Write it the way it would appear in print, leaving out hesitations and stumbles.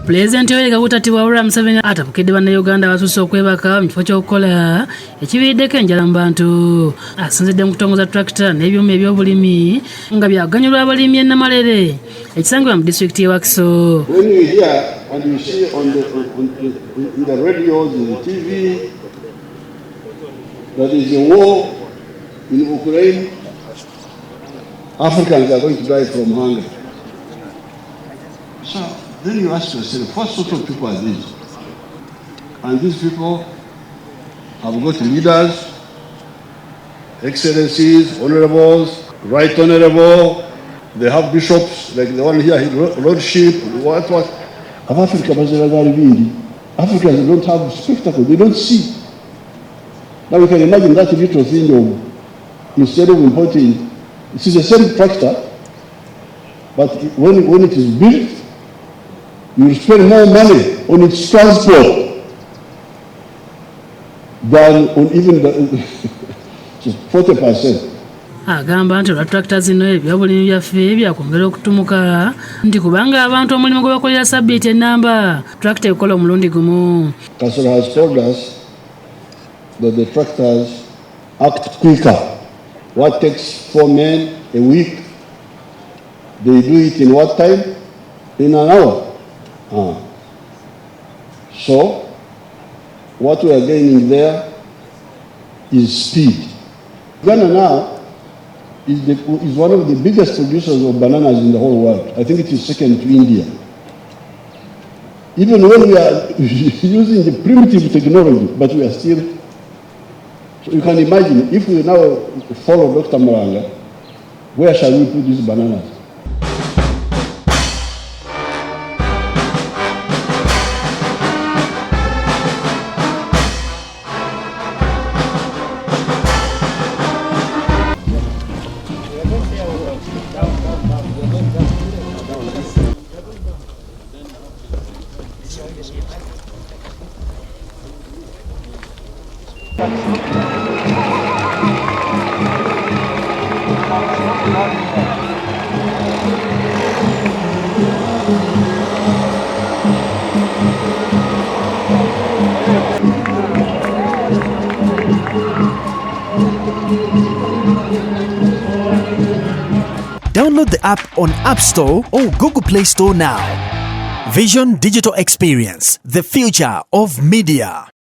Pulezidenti Yoweri Kaguta wabula Museveni atabukidde bannayuganda abasusse okwebaka mu kifo ky'okukola ekiviiriddeko enjala mu bantu. Asinzidde mu kutongoza tractor n'ebyuma ebyobulimi nga byaganyulwa abalimi ennamalere ekisangibwa mu disitulikiti y'e Wakiso. When you hear and you see in the radios, in the TV, that is a war in Ukraine, Africans are going to die from hunger. So then you ask yourself, what sort of people are these? And these people have got leaders, excellencies, honorables, right honorable. They have bishops, like the one here, lordship, what. Africans don't have spectacle, they don't see. Now we can imagine that little thing of, instead of importing, it is the same tractor, but when it is built, you will spend more money on its transport than on even the 40%. Agamba nti olwa tractor zino ebyobulimi byaffe byakwongera okutumuka nti kubanga abantu omulimu gwe bakolera sabbiiti ennamba tractor ekola omulundi gumu. Kasolo has told us that the tractors act quicker. What takes 4 men a week, they do it in what time? In an hour. So, what we are gaining there is speed. Ghana now is one of the biggest producers of bananas in the whole world. I think it is second to India. Even when we are using the primitive technology, but we are still. So you can imagine, if we now follow Dr. Maranga, where shall we put these bananas? Download the app on App Store or Google Play Store now. Vision Digital Experience, the future of media.